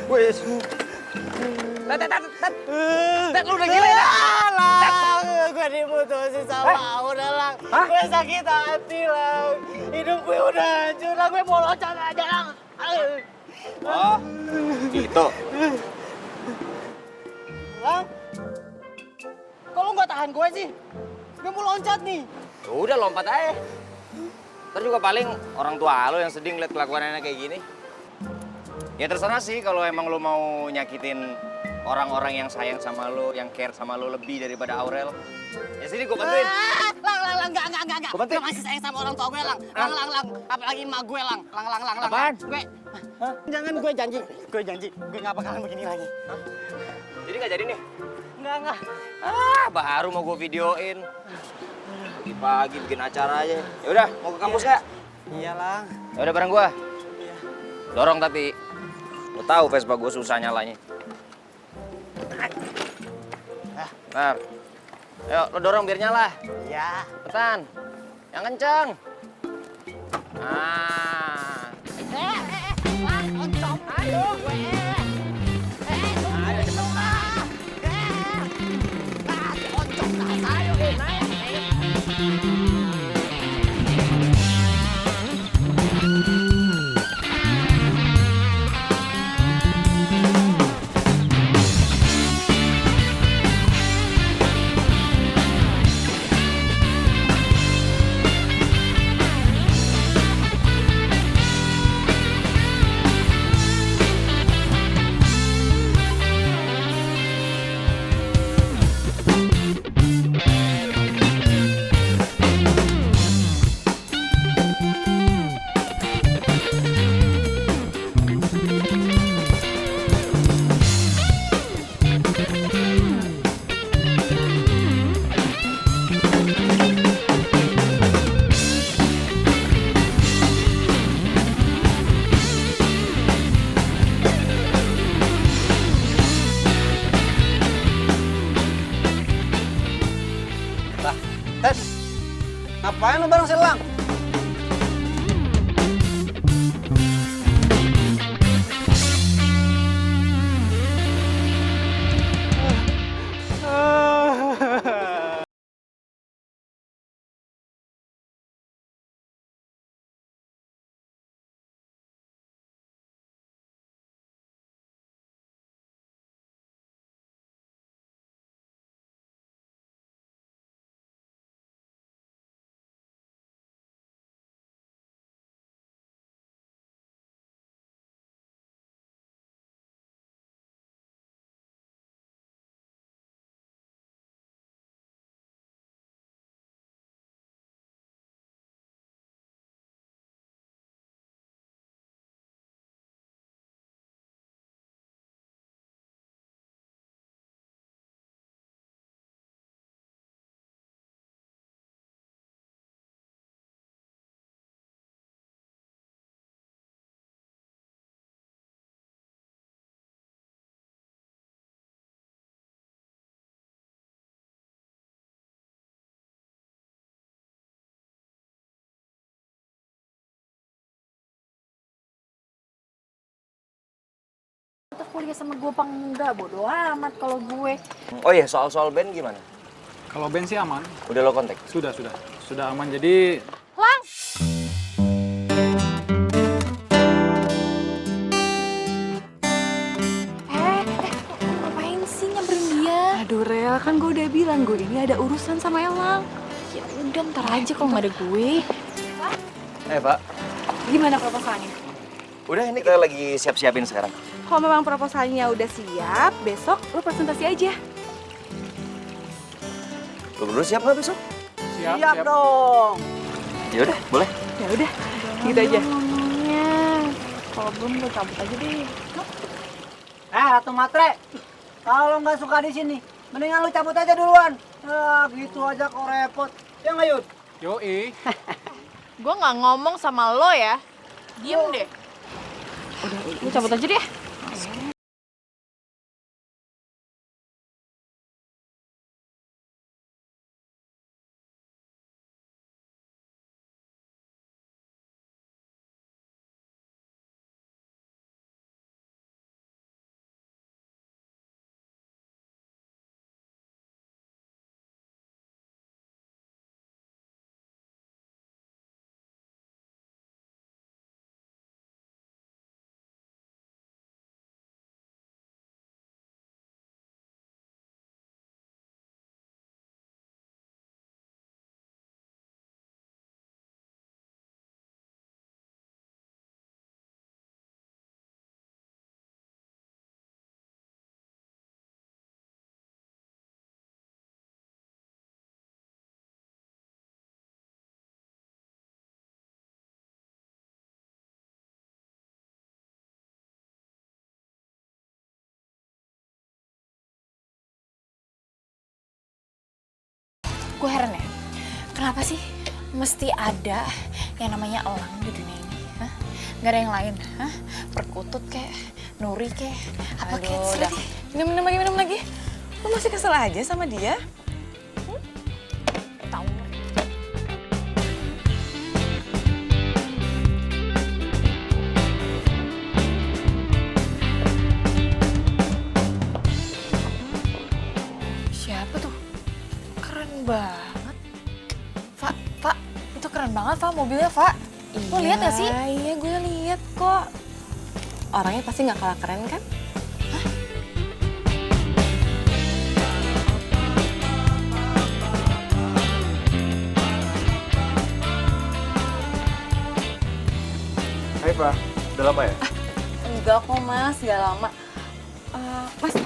Wes. Tet, lu udah gila ya? Lang, gue diputusin sama udah Lang. Gue sakit hati Lang. Hidup gue udah hancur Lang. Gue mau loncat aja Lang. Oh, gitu. Lang, kok lu nggak tahan gue sih? Gue mau loncat nih. Udah lompat aja. Ntar juga paling orang tua lo yang sedih ngeliat kelakuannya kayak gini. Ya terserah sih kalau emang lo mau nyakitin orang-orang yang sayang sama lo, yang care sama lo lebih daripada Aurel. Ya sini gue bantuin. Lang, enggak. Gua bantuin. Gue masih sayang sama orang tua gue, Lang. Lang. Apalagi emak gue, Lang. Lang. Apaan? Gue, jangan, gue janji. Gue nggak bakalan begini lagi. Jadi nggak jadi nih? Enggak. Baru mau gue videoin. Pagi-pagi bikin acara aja. Ya udah, mau ke kampus nggak? Iya, Lang. Ya udah bareng gue. Iya. Dorong tapi. Lo tahu Vespa gue susah nyalanya. Bentar. Ayo, lo dorong biar nyala. Iya. Cepetan. Yang kenceng. Nah. Lang, oncom. Ayo, gue. Ayo cepetan. Oncom, ayo, naik. Tes, ngapain lu bareng si Lang? Kita kuliah sama gue apa enggak, bodo amat kalau gue. Oh iya, soal band gimana? Kalau Ben sih aman. Udah lo kontak? Sudah aman. Jadi Lang! Ngapain sih nyamperin dia? Aduh Rel, kan gue udah bilang gue ini ada urusan sama Elang. Ya udah, ntar aja kalau nggak ada gue. Pak. Gimana proposalnya? Udah, ini kita lagi siap-siapin sekarang. Kalau memang proposalnya udah siap, besok lo presentasi aja. Lo berdua siap nggak besok? Siap dong. Ya udah, boleh. Ya udah, gitu aja. Ngomongnya, kalau belum gue cabut aja deh. Ratu Matre, kalau nggak suka di sini, mendingan lu cabut aja duluan. Gitu aja kok repot. Ya nggak, Yud? yoi. Gue nggak ngomong sama lo ya. Diem deh. Udah, lu cabut aja deh. gue heran ya. Kenapa sih mesti ada yang namanya elang di dunia ini? Hah? Gak ada yang lain? Hah? Perkutut kek, Nuri kek, apa kek? Udah. Minum lagi. Lu masih kesel aja sama dia? Tahu. Siapa tuh? Keren banget. Pak, itu keren banget, Pak, mobilnya, Pak. Lo lihat gak sih? Iya, gue lihat kok. Orangnya pasti nggak kalah keren kan? Hai Pak, udah lama ya? Enggak kok mas, nggak lama. Mas,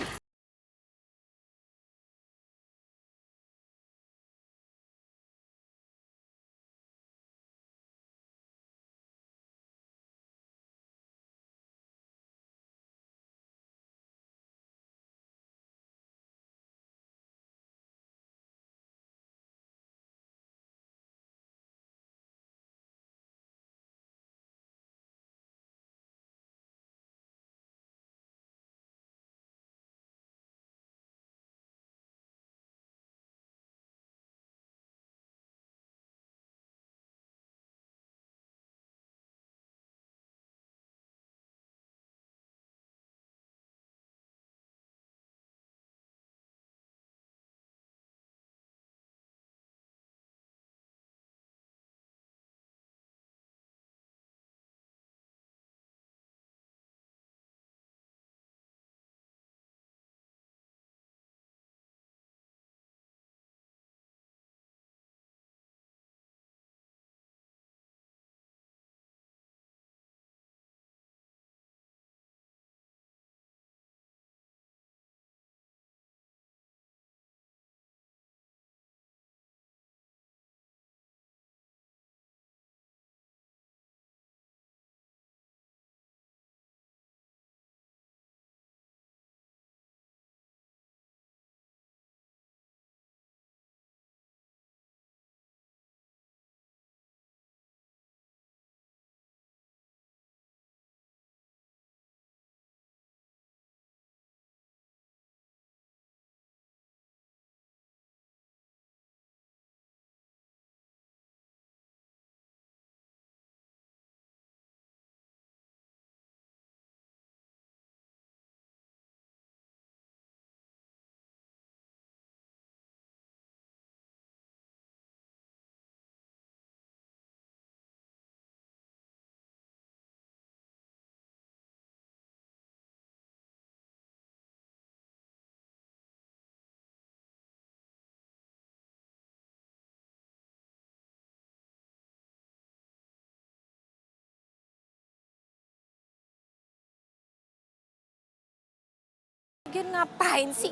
Lagian ngapain sih?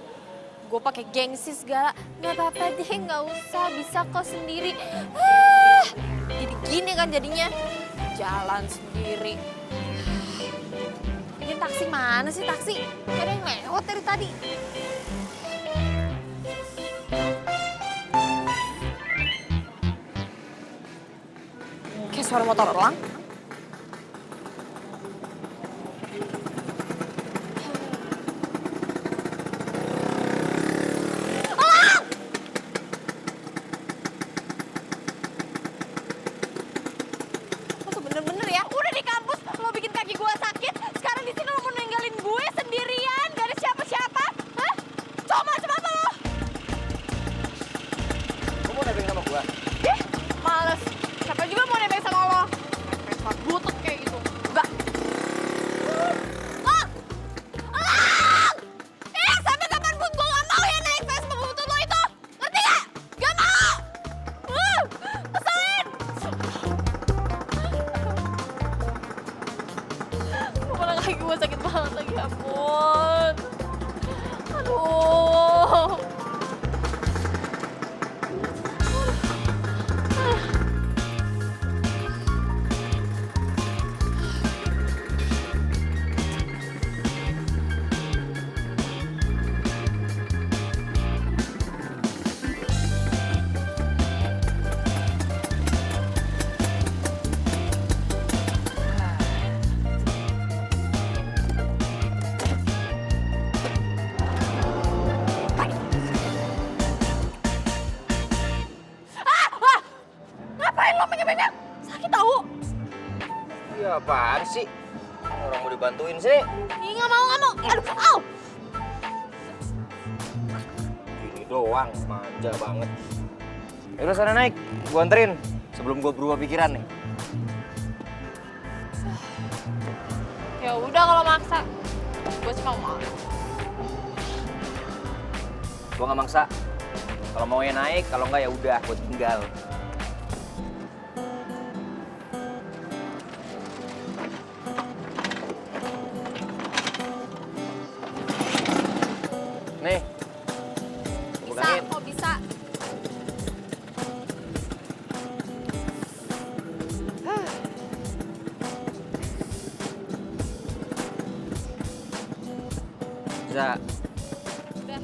Gue pakai gengsi segala. Nggak apa-apa deh, nggak usah. Bisa kok sendiri. Jadi gini kan jadinya. Jalan sendiri. Ini taksi mana sih taksi? Gak ada yang lewat dari tadi. Kayak suara motor elang. Lo tuh bener-bener ya, udah di kampus lo bikin kaki gue sakit. Sekarang di sini lo mau ninggalin gue sendirian, gak ada siapa-siapa. Hah? Cowok macam apa lo? Lo mau nebeng sama gua? Males. Siapa juga mau nebeng sama lo? Vespa butut kayak gitu. Enggak. Lang! Lang! Sampai kapanpun gue gak mau ya naik Vespa butut lo itu. Ngerti gak? Gak mau! Keselin! Kepala kaki gue sakit banget lagi, ampun. Aduh. bengkel. Sakit tahu. Iya apaan sih? Orang mau dibantuin sih. Ih, nggak mau. Aduh, au. Gini doang, manja banget. Yaudah sana naik, gua anterin. Sebelum gua berubah pikiran nih. Ya udah kalau maksa. Gue cuma mau. Gua nggak maksa. Kalau maunya naik, kalau nggak ya udah, gua tinggal. Nih. Bisa, Pegangin. kok bisa. Bisa. Udah.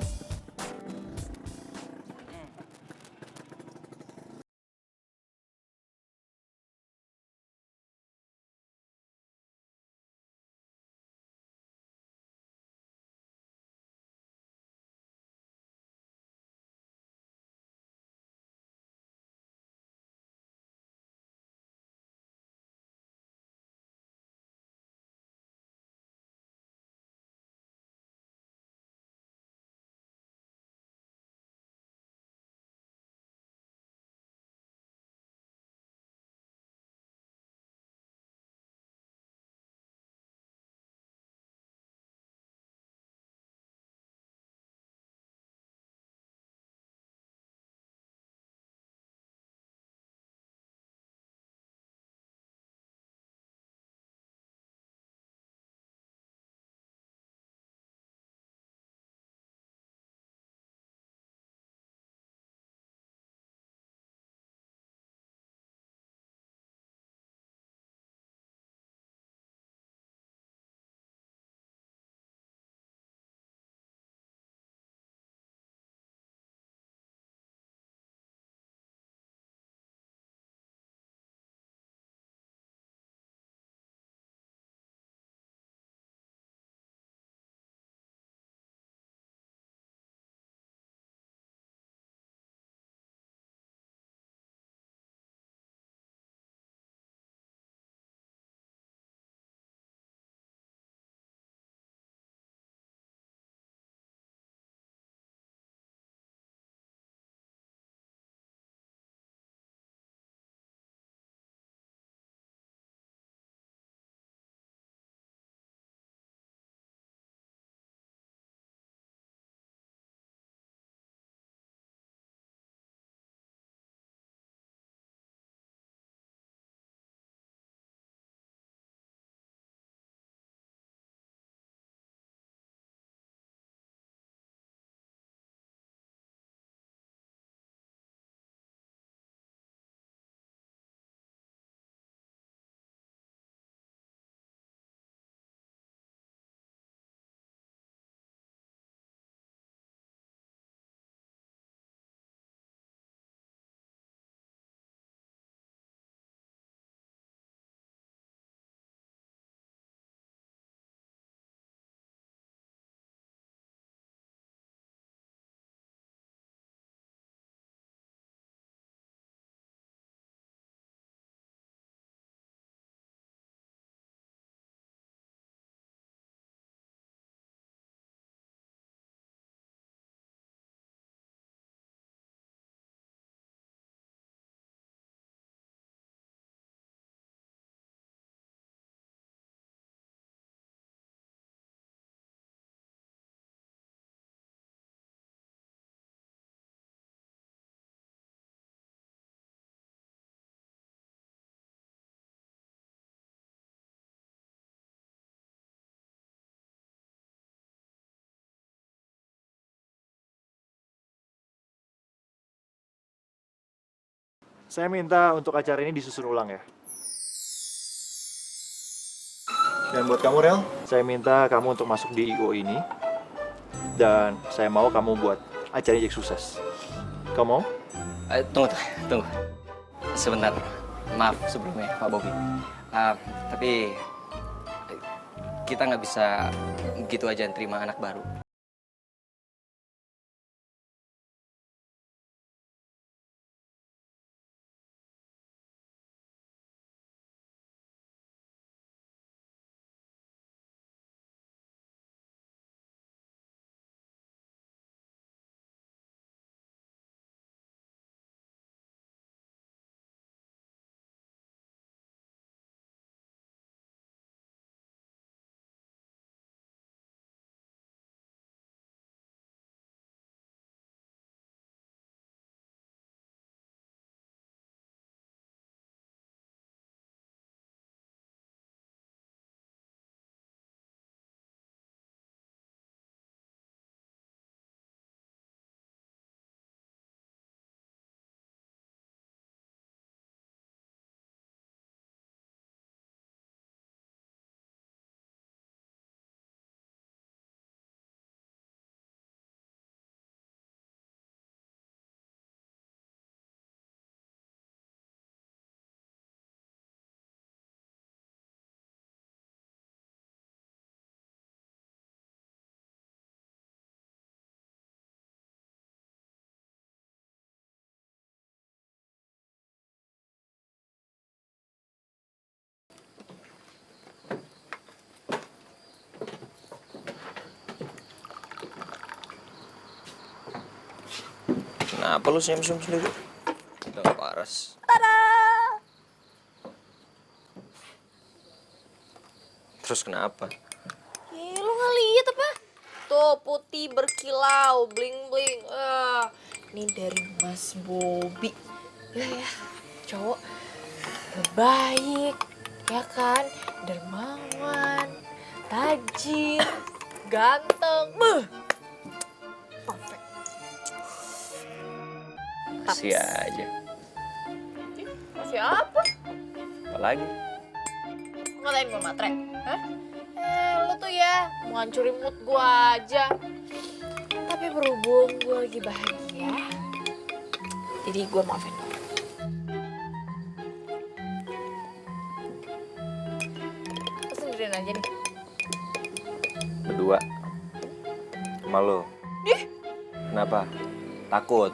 Saya minta untuk acara ini disusun ulang ya. Dan buat kamu, Rel, saya minta kamu untuk masuk di IO ini. Dan saya mau kamu buat acara jadi sukses. Kamu mau? Tunggu. Sebentar. Maaf sebelumnya, Pak Bobi. Tapi kita nggak bisa gitu aja terima anak baru. Kenapa lu senyum-senyum sendiri? Udah gak paras. Terus kenapa? Lu nggak lihat apa? Tuh putih berkilau, bling bling. Ini dari Mas Bobi. Ya, cowok baik, ya kan? Dermawan, tajir, ganteng. Perfect. Kasih aja. Masih apa? Apa lagi? Ngatain gue matre? Hah? Lu tuh ya mau ngancurin mood gue aja. Tapi berhubung gue lagi bahagia, jadi gue maafin lo. Lu sendirian aja nih. Berdua. Sama lu. Ih, Kenapa? Takut?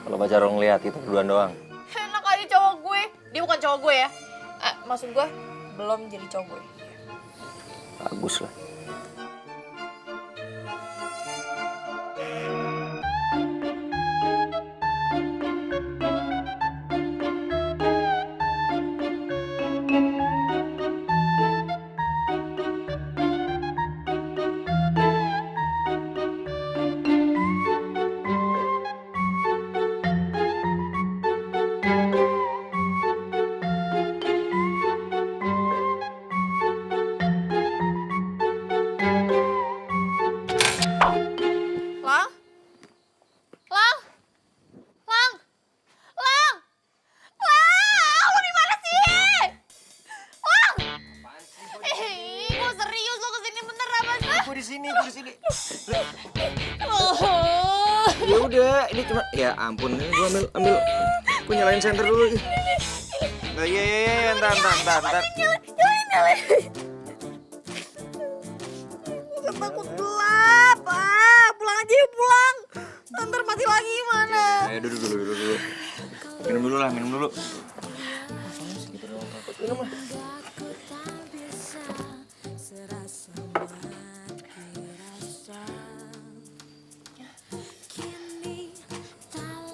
Kalau pacar lo ngeliat kita berduaan doang. enak aja cowok gue. Dia bukan cowok gue ya. Maksud gue belum jadi cowok gue. Bagus lah. Lang? Lang? Lang? Lang? Lang! Lu di mana sih? Lang! Gue serius lo kesini bener apa sih? Gue di sini. Ya udah, ini cuma ya ampun, ini gua ambil gue nyalain senter dulu. Nah, iya, entar. Gue takut gelap. Pulang aja yuk, pulang. Ntar mati lagi gimana? Ayo duduk. Minum dulu lah. Minum lah.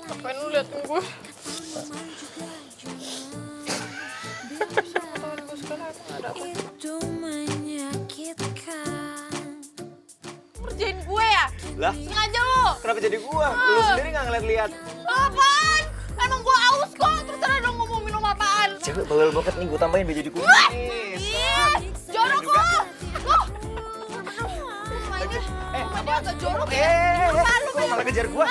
Ngapain lu liatin gue? Ngerjain gue ya? Lah, Sengaja lo? kenapa jadi gua? Lu sendiri nggak ngeliat-liat. Apaan? Emang gue aus kok, terserah dong ngomong minum apaan. Cewek bawel banget nih, gua tambahin biar jadi kumis. Ih, jorok lo! Loh! Mainnya agak jorok ya? Apaan lu, Kok malah kejar gua?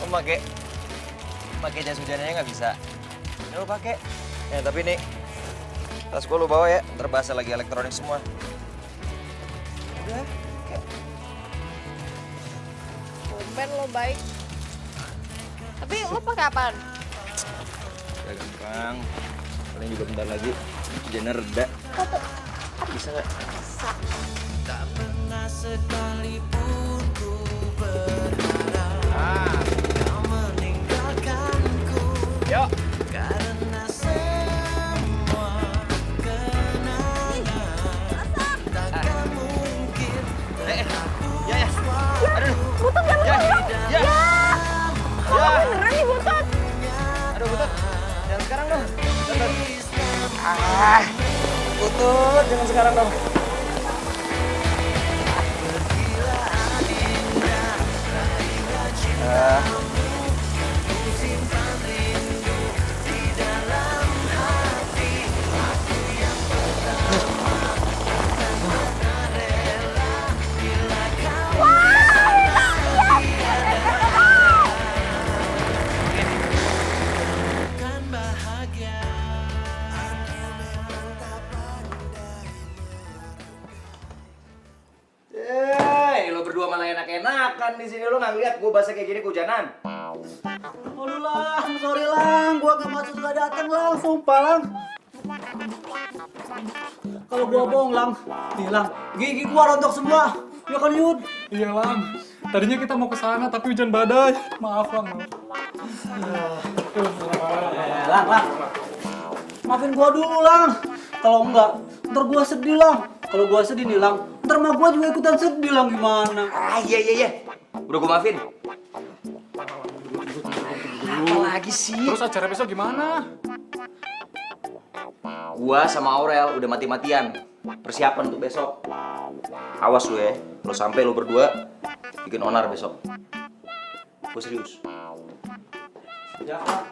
Oh, pakai jas hujannya nggak bisa. Ini lu pakai. Ya, tapi nih tas gua lu bawa ya, ntar basah lagi elektronik semua. Udah, kayak Tumben lo baik. Tapi lo pakai apaan? Gak gampang. Paling juga bentar lagi hujannya reda. Bisa nggak? Bisa. Ah. Yuk. Ya, ya. Aduh. Butut jangan Ya. ngomong. Ya. Kalau beneran nih Butut. Aduh, Butut. Jangan sekarang dong. Bentar. Ah. Butut, jangan sekarang dong. Lo berdua malah enak-enakan di sini, lo nggak ngeliat gue basah kayak gini kehujanan. Aduh Lang, sorry Lang, gua gak maksud gak dateng Lang, sumpah Lang. Kalau gua bohong Lang, nih Lang, gigi gua rontok semua. Ya kan Yud? Iya Lang, tadinya kita mau ke sana tapi hujan badai. Maaf Lang. Lang, maafin gua dulu Lang. Kalau enggak, ntar gua sedih Lang. Kalau gua sedih nih Lang, ntar mah gua juga ikutan sedih Lang, gimana? Ah, iya. Udah gue maafin. Apa lagi sih? Terus acara besok gimana? Gua sama Aurel udah mati-matian persiapan untuk besok. Awas lu ya, lo sampai lo berdua bikin onar besok. Gue serius. Ya Lang.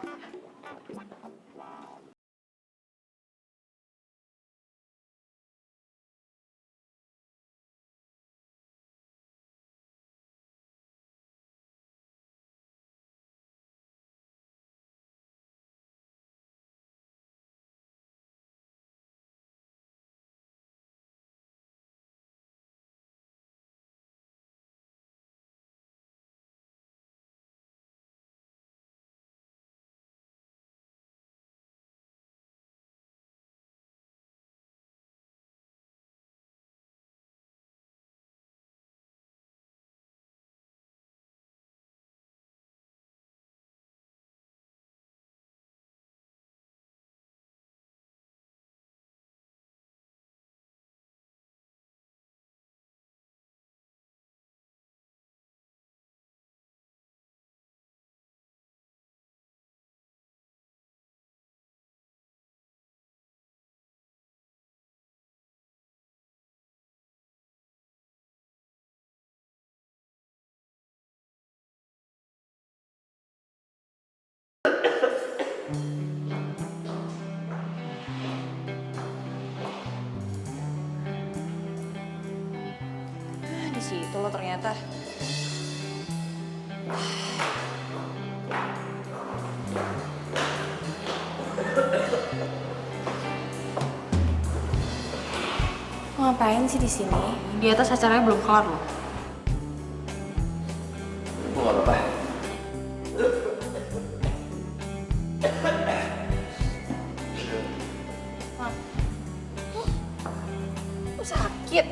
Di situ lo ternyata. Ngapain sih di sini? Di atas acaranya belum kelar loh. Gue gak apa-apa. Sakit.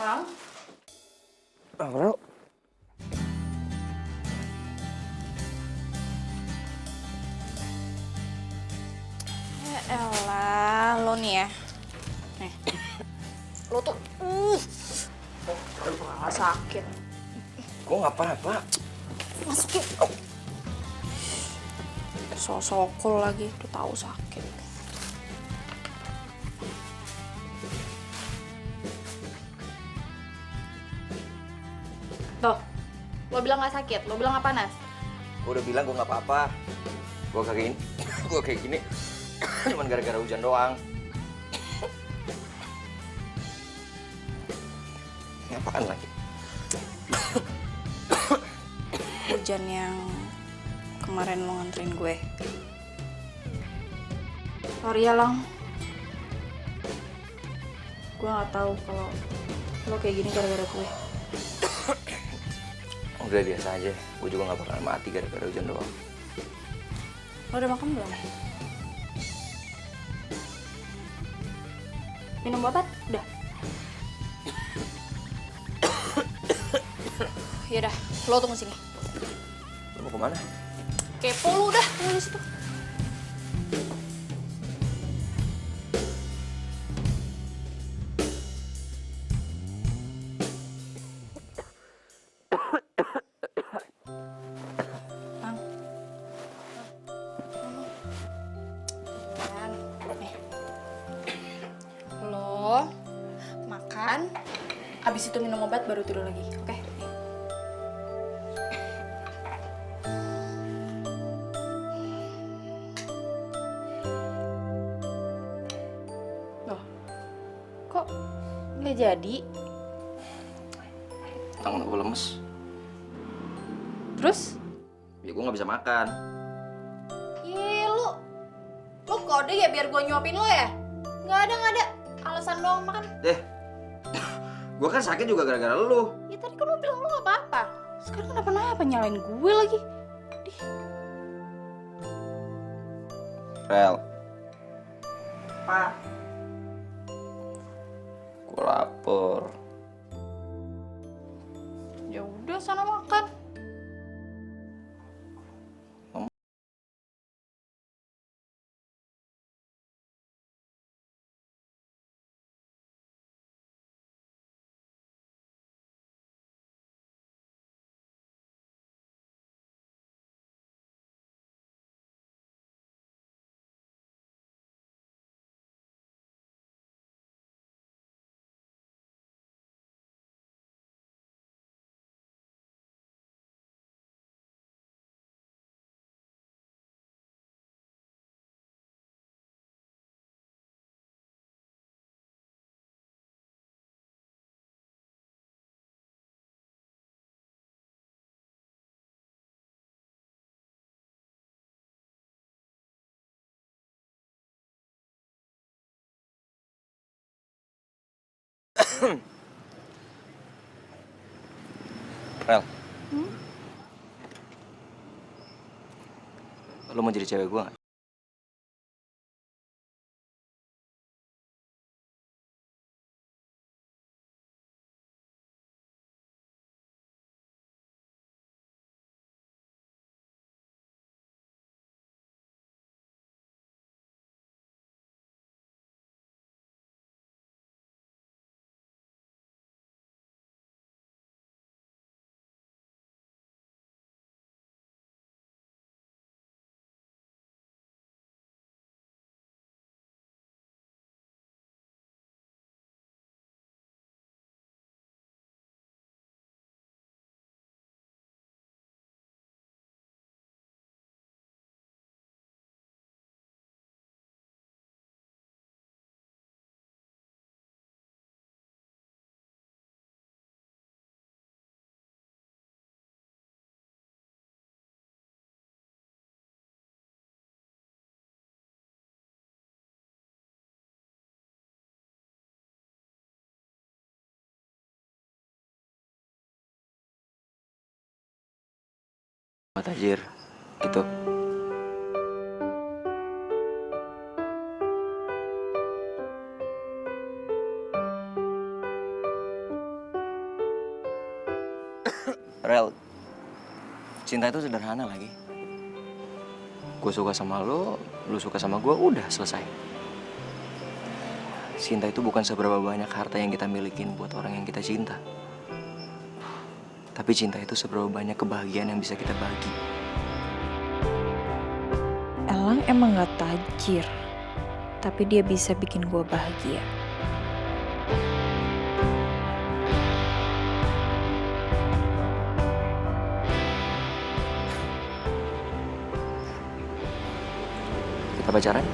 Lang. Bro. Ya elah, lo nih ya. Nih. Lo tuh, aduh, sakit. Gue nggak apa-apa. Masukin. Sokol lagi, udah tahu sakit. Tuh, lo bilang nggak sakit, lo bilang nggak panas. Gue udah bilang gue nggak apa-apa. Gue kayak gini. Gue kayak gini. Cuman gara-gara hujan doang. Ini apaan lagi? Hujan yang kemarin lo nganterin gue. Sorry ya, Lang. Gue nggak tahu kalau lo kayak gini gara-gara gue. Udah biasa aja. Gue juga nggak bakalan mati gara-gara hujan doang. Lo udah makan belum? Minum obat? Udah. Yaudah, lo tunggu sini. Lu mau kemana? Kepo lu udah, tunggu di situ. Bang. Makan. Nih. Lo makan, abis itu minum obat baru tidur lagi, oke? Nih. Loh, kok nggak jadi? Tangan gue lemes. Terus? Ya gue nggak bisa makan. Ih, lu kode ya biar gue nyuapin lo ya? Nggak ada. Alasan doang makan. Gue kan sakit juga gara-gara lu. Ya tadi kan lo bilang lo nggak apa-apa. Sekarang kenapa nyalain gue lagi? Dih. Rel, Pak. gue lapar. Ya udah sana makan. Rel, lu mau jadi cewek gue nggak? Tajir, gitu. Cinta itu sederhana lagi. Gue suka sama lo, lu suka sama gue, udah selesai. Cinta itu bukan seberapa banyak harta yang kita milikin buat orang yang kita cinta. Tapi cinta itu seberapa banyak kebahagiaan yang bisa kita bagi. Elang emang gak tajir, tapi dia bisa bikin gue bahagia. Kita pacaran?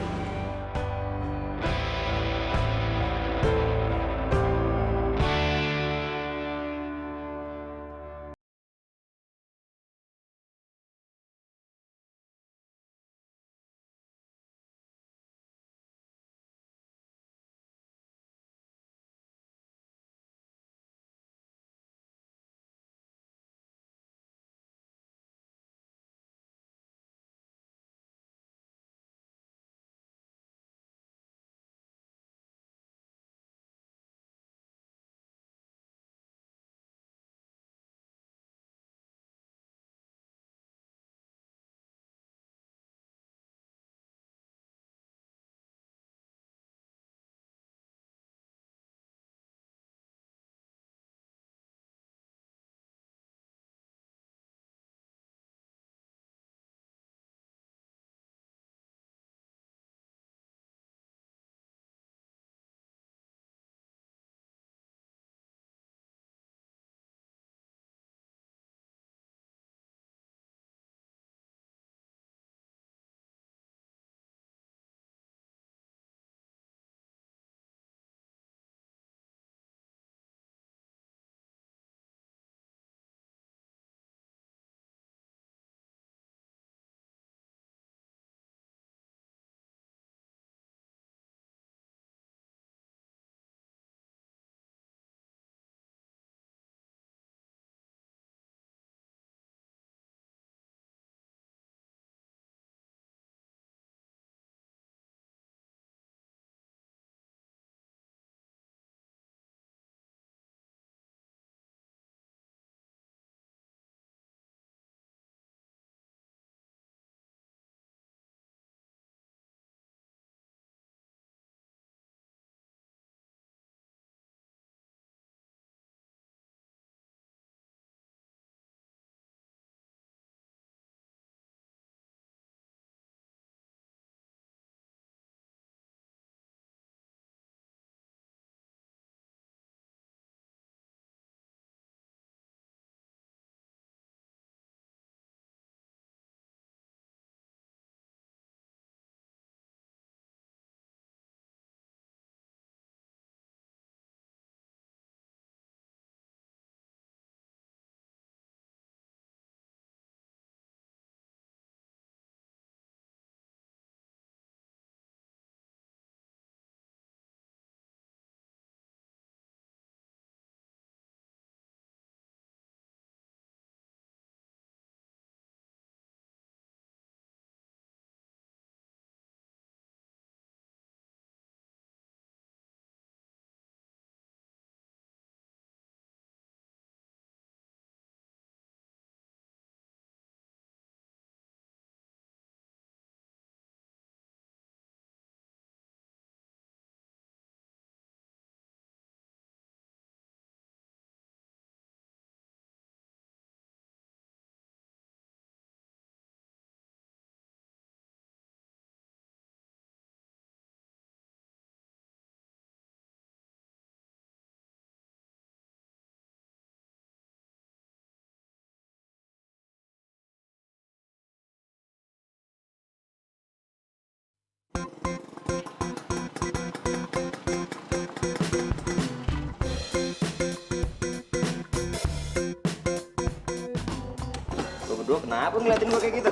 Lo berdua kenapa ngeliatin gue kayak gitu?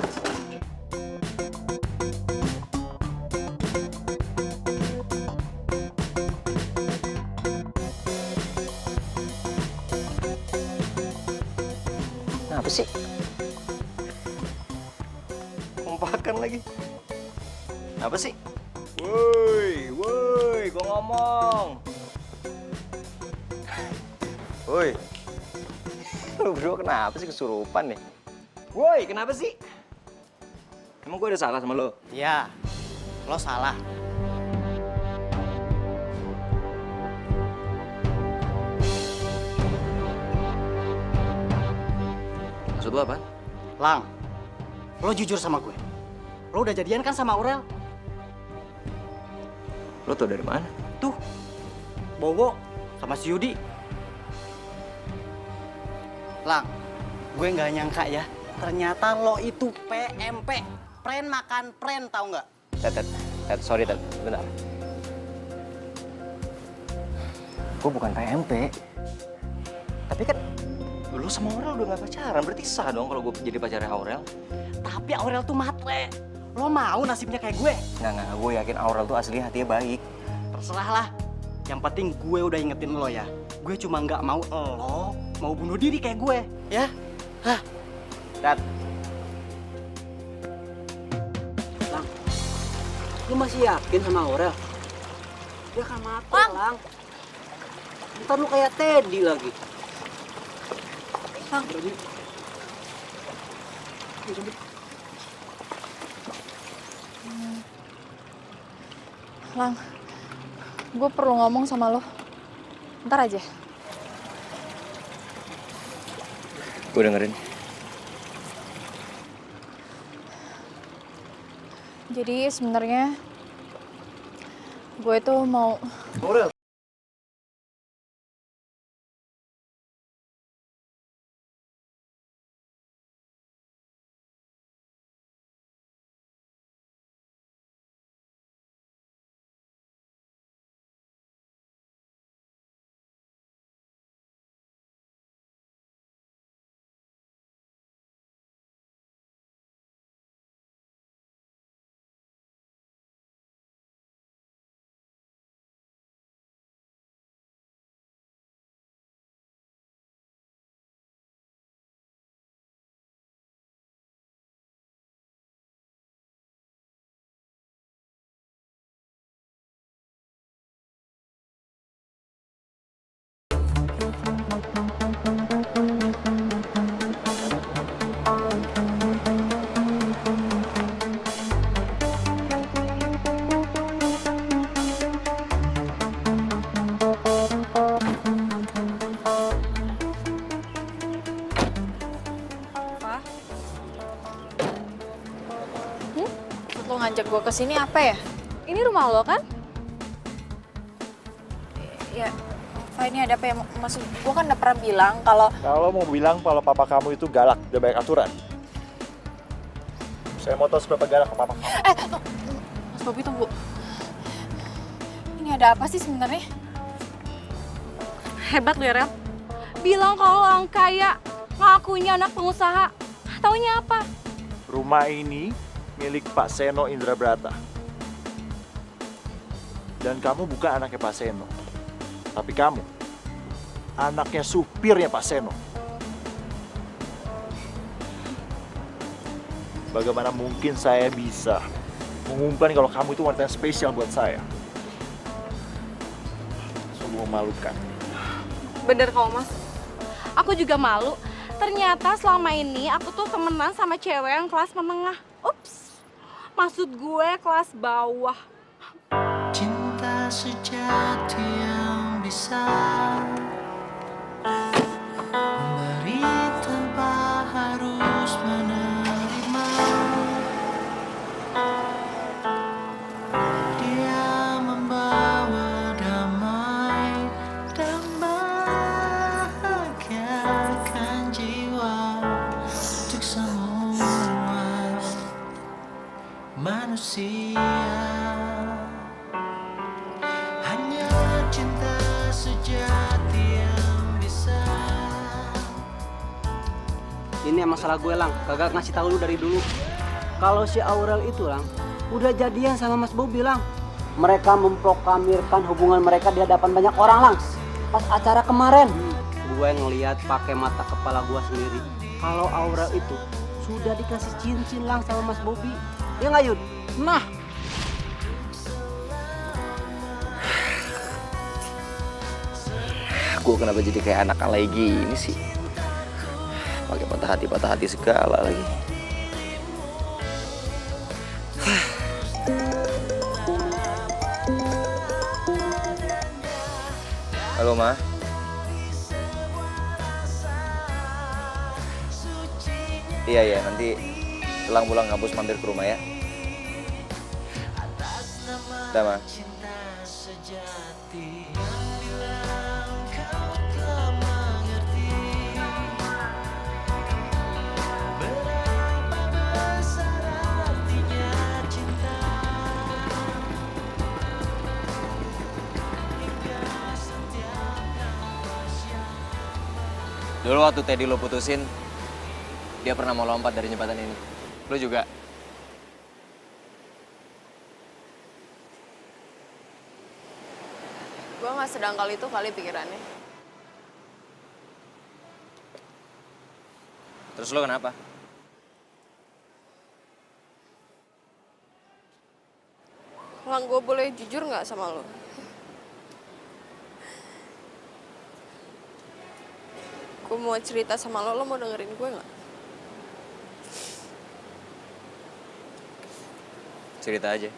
Kenapa sih? Kompakan lagi. Apa sih? Woi, gua ngomong. Woi. Lu berdua kenapa sih kesurupan nih? Woi, kenapa sih? Emang gue ada salah sama lo? Iya, lo salah. Maksud lo apa? Lang, lo jujur sama gue. Lo udah jadian kan sama Aurel? Lo tau dari mana? Tuh, Bowo sama si Yudi. Lang, gue nggak nyangka ya. Ternyata lo itu PMP. Pren makan pren, tau nggak? Ted, sorry Ted, bentar. Gue bukan PMP. Tapi kan lo sama Aurel udah gak pacaran, berarti sah dong kalau gue jadi pacarnya Aurel. Tapi Aurel tuh matre. Lo mau nasibnya kayak gue? Nggak, gue yakin Aurel tuh asli hatinya baik. Terserah lah. Yang penting gue udah ingetin lo ya. Gue cuma nggak mau lo mau bunuh diri kayak gue, ya? Hah? Ted, Lang, lo masih yakin sama Aurel? Dia kan mati, Lang. Ntar lo kayak Teddy lagi. Lang, Lang, gue perlu ngomong sama lo. Ntar aja. gue dengerin. Jadi sebenarnya gue tuh mau. Aurel. Lo ngajak gue kesini apa ya? Ini rumah lo kan? Ya, Fa, ini ada apa ya? Maksud gue kan udah pernah bilang kalau Kalau mau bilang kalau papa kamu itu galak, udah banyak aturan. Saya mau tahu seberapa galak ke papa kamu. Mas Bobi tunggu. Ini ada apa sih sebenarnya? Hebat lu ya, Rel. Bilang kalau orang kaya, ngakunya anak pengusaha. Taunya apa? Rumah ini milik Pak Seno Indrabrata. Dan kamu bukan anaknya Pak Seno. Tapi kamu, anaknya supirnya Pak Seno. Bagaimana mungkin saya bisa mengumumkan kalau kamu itu wanita yang spesial buat saya? Sungguh memalukan. Bener kok, Mas. Aku juga malu. Ternyata selama ini aku tuh temenan sama cewek yang kelas menengah. Ups. Maksud gue kelas bawah. Cinta sejati yang bisa memberi tanpa harus menerima. Dia membawa damai dan bahagiakan jiwa untuk semua manusia. Hanya cinta sejati yang bisa. Ini masalah gue, Lang. Kagak ngasih tahu lu dari dulu. Kalau si Aurel itu, Lang, udah jadian sama Mas Bobi, Lang. Mereka memproklamirkan hubungan mereka di hadapan banyak orang, Lang. Pas acara kemarin. Gue ngeliat pakai mata kepala gue sendiri. Kalau Aurel itu sudah dikasih cincin, Lang, sama Mas Bobi. Ya nggak, Yud? Nah, Gue kenapa jadi kayak anak alay gini sih? pakai patah hati segala lagi. Halo, Ma. Iya, nanti setelah pulang kampus mampir ke rumah ya. Udah, Ma. Dulu waktu Teddy lo putusin, dia pernah mau lompat dari jembatan ini. Lo juga? Gue gak sedangkal itu kali pikirannya. Terus lo kenapa? Lang, gue boleh jujur gak sama lo? Gue mau cerita sama lo mau dengerin gue gak? Cerita aja.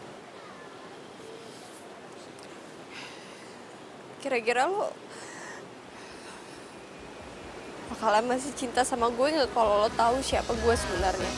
Kira-kira lo bakalan masih cinta sama gue nggak kalau lo tahu siapa gue sebenarnya?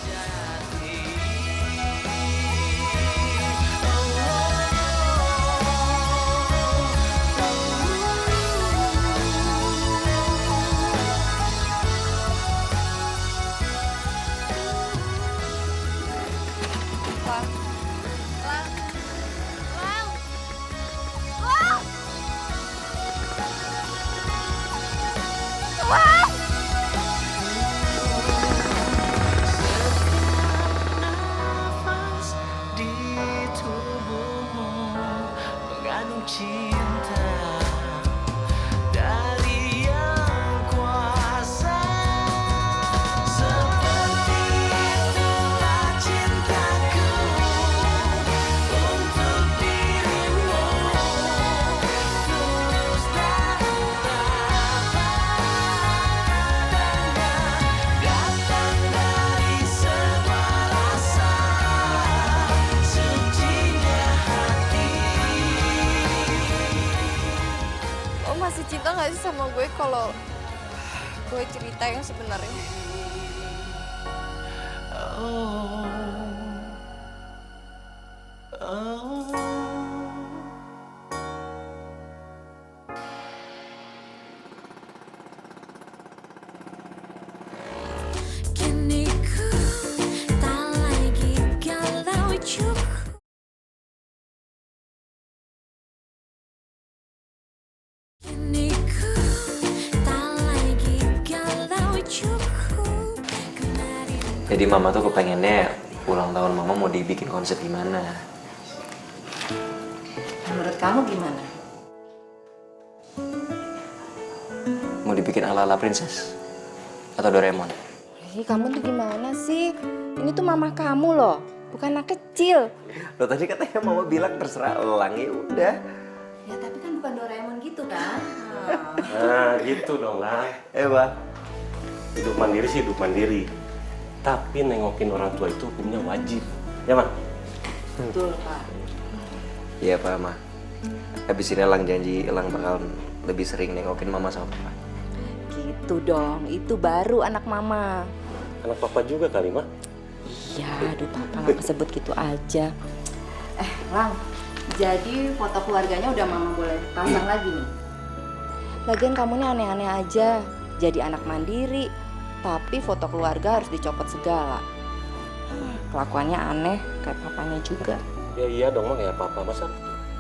Nafas di tubuhmu mengandung cinta dari yang kuasa. Seperti itulah cintaku untuk dirimu, tulus dan datang dari sebuah rasa sucinya hati. Lo masih cinta nggak sih sama gue kalau gue cerita yang sebenarnya? Oh, oh. Kini ku tak lagi galau cukup. Kini ku tak lagi galau cukup. Kemarin Jadi mama tuh kepengennya ulang tahun mama mau dibikin konsep gimana? Menurut kamu gimana? Mau dibikin ala-ala princess? Atau Doraemon? Ih, kamu tuh gimana sih? Ini tuh mama kamu loh, bukan anak kecil. Lo tadi katanya mama bilang terserah elang, ya udah. Ya tapi kan bukan Doraemon gitu kan? Nah gitu dong lah. Bah. Hidup mandiri sih hidup mandiri. Tapi nengokin orang tua itu hukumnya wajib. Ya, Ma? Betul, Pak. Iya Pak, Ma. Habis ini elang janji elang bakal lebih sering nengokin mama sama papa. Gitu dong, itu baru anak mama. Anak papa juga kali, Ma? Iya, aduh papa nggak kesebut gitu aja. Lang, jadi foto keluarganya udah mama boleh pasang lagi nih. Lagian kamu nih aneh-aneh aja, jadi anak mandiri, tapi foto keluarga harus dicopot segala. Kelakuannya aneh, kayak papanya juga. Ya iya dong, Ma. Kayak papa. Masa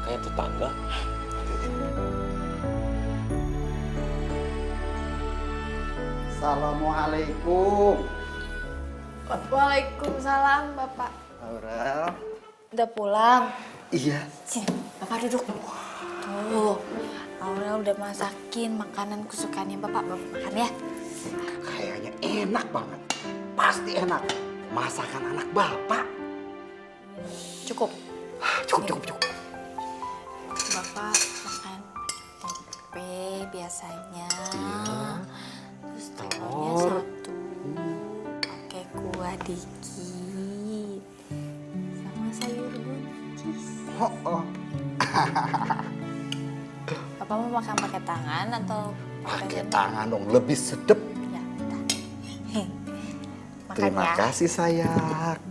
kayak tetangga? Assalamualaikum. Waalaikumsalam, Bapak. Aurel. Udah pulang? Iya. Sini, Bapak duduk. Tuh, Aurel udah masakin makanan kesukaannya Bapak. Bapak makan ya. Kayaknya enak banget. Pasti enak. Masakan anak bapak. Cukup. Cukup. Bapak makan tempe biasanya. Iya. Terus telurnya Telur. satu. buah dikit. Sama sayur buncis. Oh. Papa mau makan pakai tangan atau Pakai tangan dong, lebih sedep. Ya, bentar. Makan Terima ya. kasih sayang.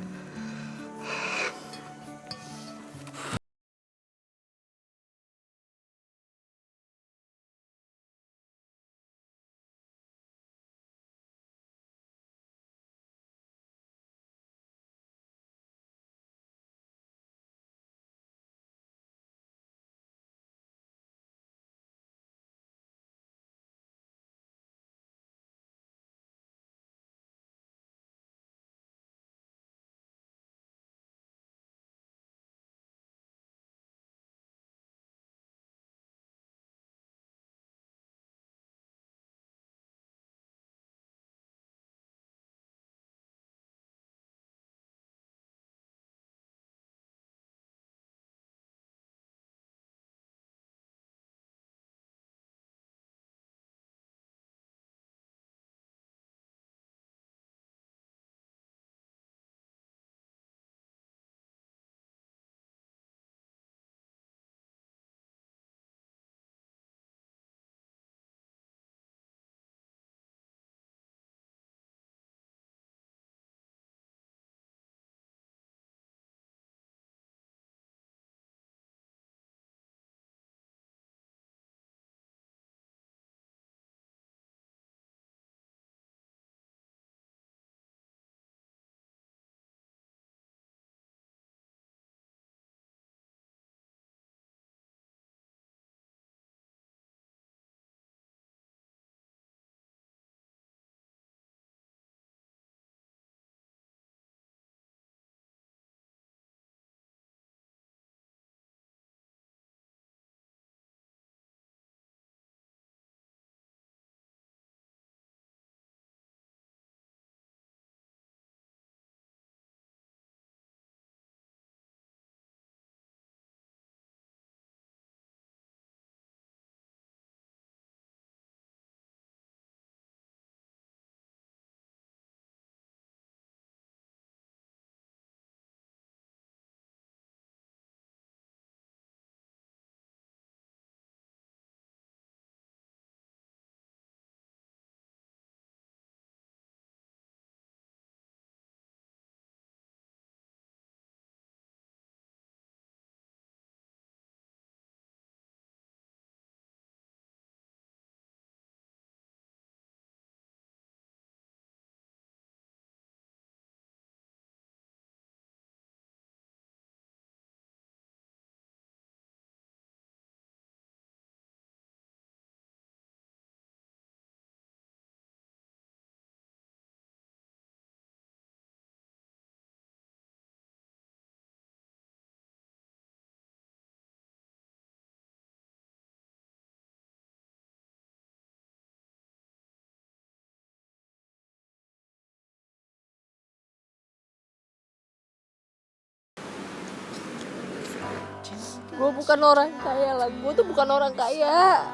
Gue bukan orang kaya lah, gue tuh bukan orang kaya.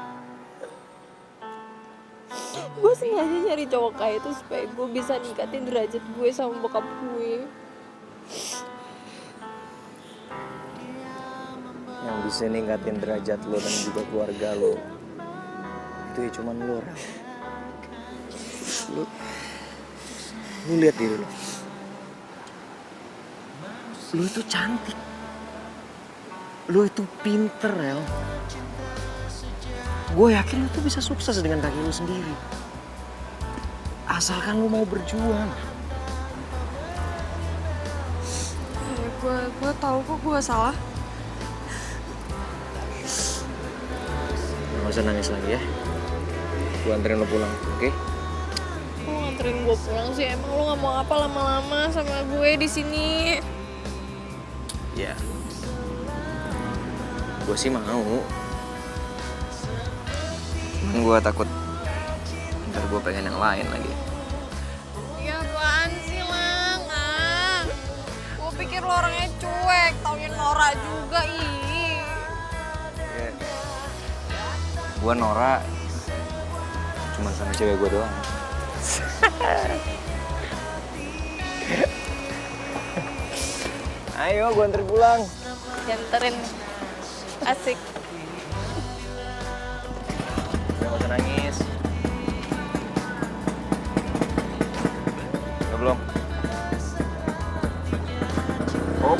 Gue sengaja nyari cowok kaya itu supaya gue bisa ningkatin derajat gue sama bokap gue. Yang bisa ningkatin derajat lo dan juga keluarga lo itu ya cuman lo, Rel. Lu lihat diri lo. Lu itu cantik. Lu itu pinter, Rel. Gue yakin lu tuh bisa sukses dengan kaki lu sendiri. Asalkan lu mau berjuang. Gue tahu kok gue salah. Gak usah nangis lagi ya. Gue anterin lo pulang, oke? Kok nganterin gue pulang sih? Emang lo gak mau apa lama-lama sama gue di sini? Ya. Gue sih mau. Cuman gue takut ntar gue pengen yang lain lagi. Ya apaan sih, Lang? Gue pikir lo orangnya cuek, taunya Nora juga, ih. Gue Nora cuman sama cewek gue doang. Ayo, gue anterin pulang. Janterin. Asik. Udah gak usah nangis. Udah belum? Oh.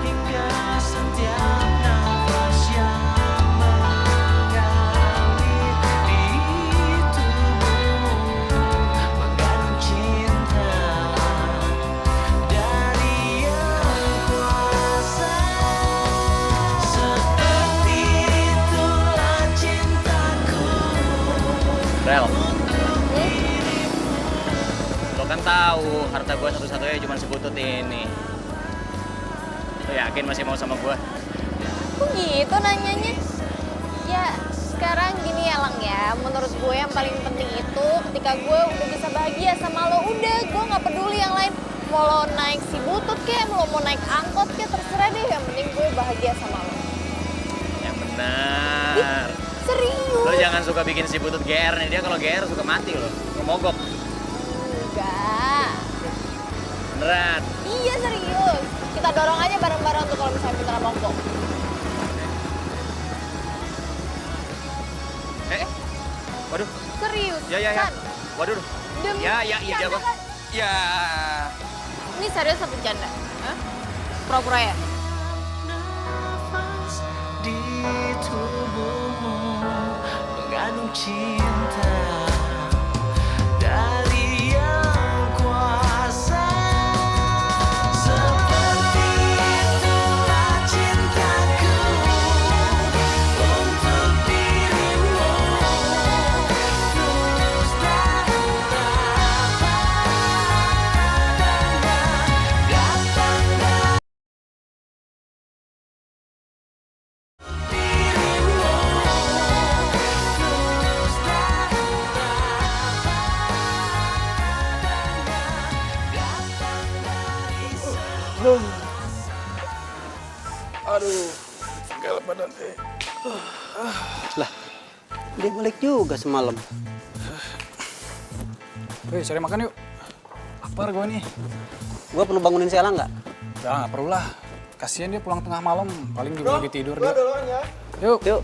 Hingga setiap nafas yang mengalir di tubuhmu mengandung cinta dari yang kuasa. Seperti itulah cintaku. Rel. Lo kan tahu harta gue satu-satunya cuma sebutut ini. Lo yakin masih mau sama gue? Kok gitu nanyanya? Ya sekarang gini ya Lang ya, menurut gue yang paling penting itu ketika gue udah bisa bahagia sama lo, udah gue gak peduli yang lain. Mau lo naik si butut kek, mau naik angkot kek, terserah deh, yang penting gue bahagia sama lo. Yang benar. Serius? Lo jangan suka bikin si butut GR nih, dia kalau GR suka mati lo, mogok. Enggak. Beneran. Iya serius. Kita dorong aja bareng-bareng tuh kalau misalnya beneran mogok. Waduh. Serius. Ya. Kan? Waduh. Demi Ya, bercanda Bang. kan? Ya. Ini serius apa bercanda? Hah? Pura-pura ya? Nafas di tubuhmu mengandung cinta dari yang kuasa. Seperti itulah cintaku untuk dirimu, tulus dan tak datang dari Aduh, segala badan teh. Lah, dia balik juga semalam. Wih, cari makan yuk. Lapar gue nih. Gua perlu bangunin si Elang nggak? Ya, nggak perlu lah. Kasian dia pulang tengah malam, paling juga lagi tidur dia. duluan ya. Yuk. Yuk.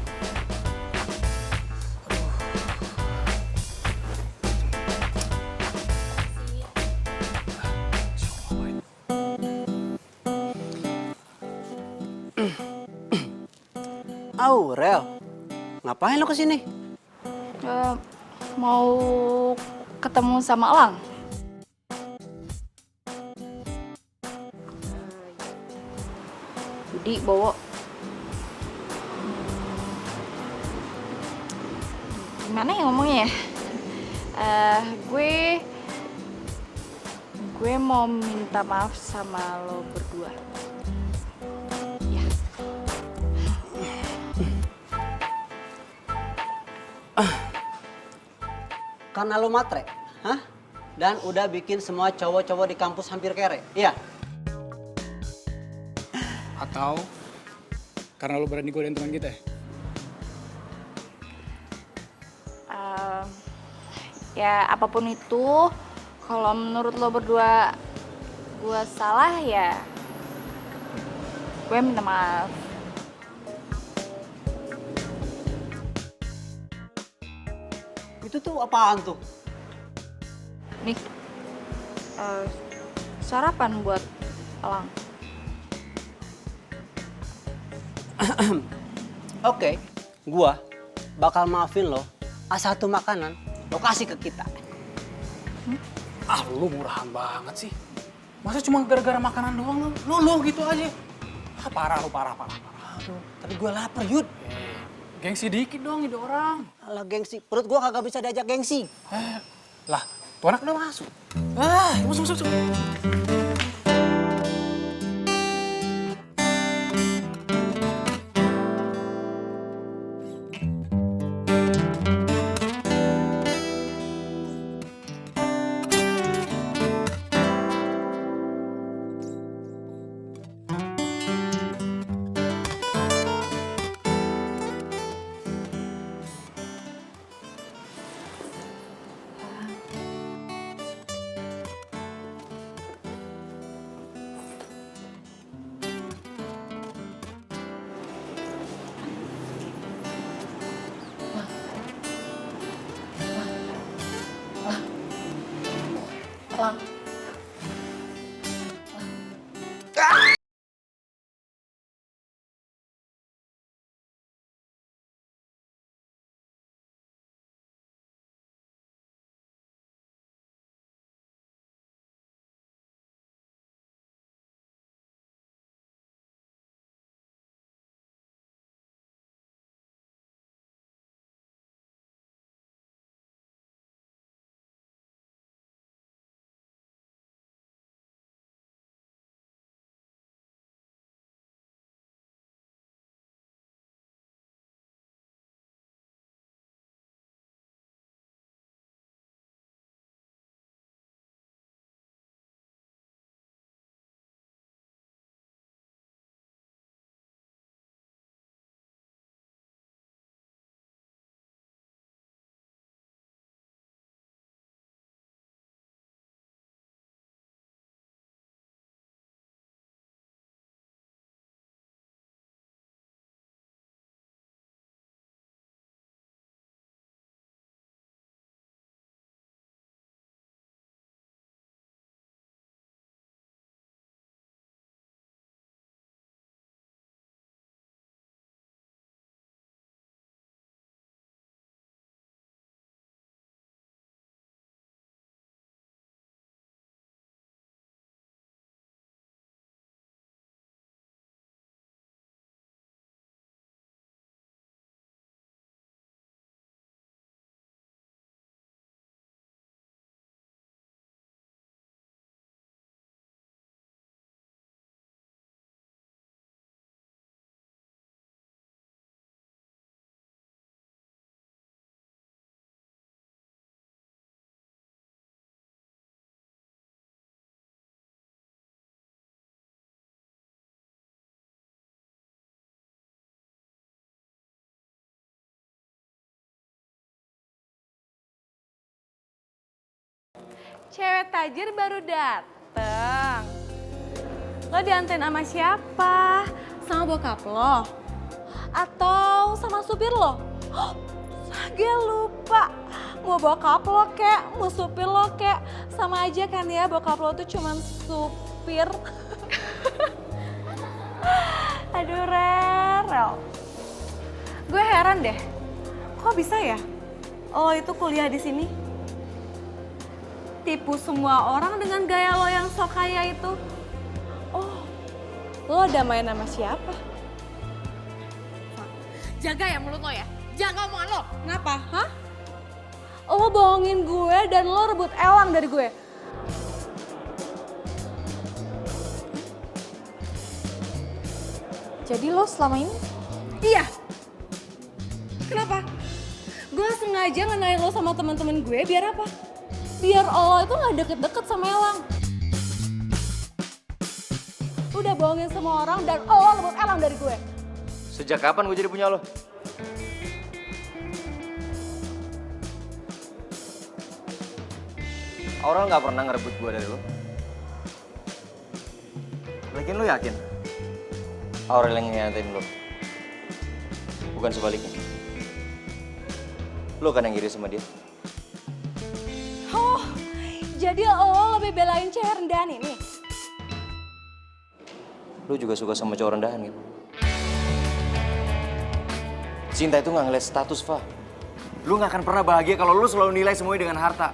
Aurel, ngapain lo kesini? Mau ketemu sama Elang. Jadi bawa gimana ya ngomongnya ya? Gue mau minta maaf sama lo berdua. Ya. Karena lo matre, hah? Dan udah bikin semua cowok-cowok di kampus hampir kere, iya? Atau karena lo berani godain teman kita ya? Ya apapun itu, kalau menurut lo berdua gue salah ya, gue minta maaf. Itu tuh apaan tuh? Nih, sarapan buat Elang. Oke, gua bakal maafin lo asal satu makanan lo kasih ke kita. Ah, lu murahan banget sih. Masa cuma gara-gara makanan doang lu gitu aja. Ah, parah lu, parah. Aduh, tapi gua lapar, Yud. Gengsi dikit dong ide orang. Alah gengsi, perut gua kagak bisa diajak gengsi. Lah, tuh anak udah masuk. Masuk. Lang. Cewek tajir baru dateng. Lo dianterin sama siapa? Sama bokap lo? Atau sama supir lo? Sage lupa. Mau bokap lo kek, mau supir lo kek. Sama aja kan ya, bokap lo tuh cuman supir. Aduh Rel. Gue heran deh, kok bisa ya lo itu kuliah di sini? Tipu semua orang dengan gaya lo yang sok kaya itu. Oh, lo udah main sama siapa? Jaga ya mulut lo ya, jaga omongan lo. Kenapa? Hah? Lo bohongin gue dan lo rebut Elang dari gue. Jadi lo selama ini? Iya. Kenapa? Gue sengaja ngenalin lo sama teman-teman gue biar apa? Biar lo itu gak deket-deket sama Elang. Udah bohongin semua orang dan lo rebut Elang dari gue. Sejak kapan gue jadi punya lo? Aurel nggak pernah ngerebut gue dari lo. Lagian lo yakin? Aurel yang ngianatin lo? Bukan sebaliknya. Lo kan yang iri sama dia. Oh, jadi lo lebih belain cewek rendahan ini? Lo juga suka sama cowok rendahan gitu? Cinta itu nggak ngeliat status, Fa. Lo nggak akan pernah bahagia kalau lo selalu nilai semuanya dengan harta.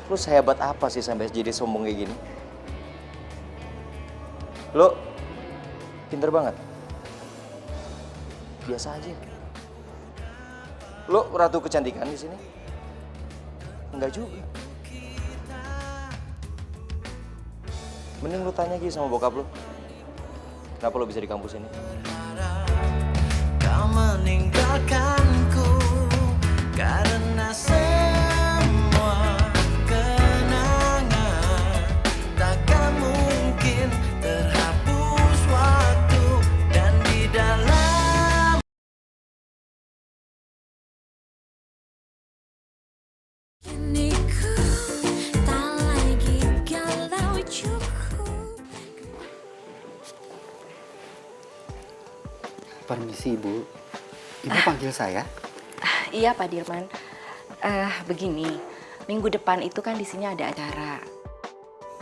Lo sehebat apa sih sampai jadi sombong kayak gini? Lo pinter banget. Biasa aja. Lo ratu kecantikan di sini? Enggak juga. Mending lo tanya aja sama bokap lo. Kenapa lo bisa di kampus ini? Kau meninggalkanku karena semua kenangan takkan mungkin terhapus waktu dan di dalam Kini ku tak lagi galau cukup. Permisi Ibu, Ibu panggil saya? Iya Pak Dirman. Begini, minggu depan itu kan di sini ada acara.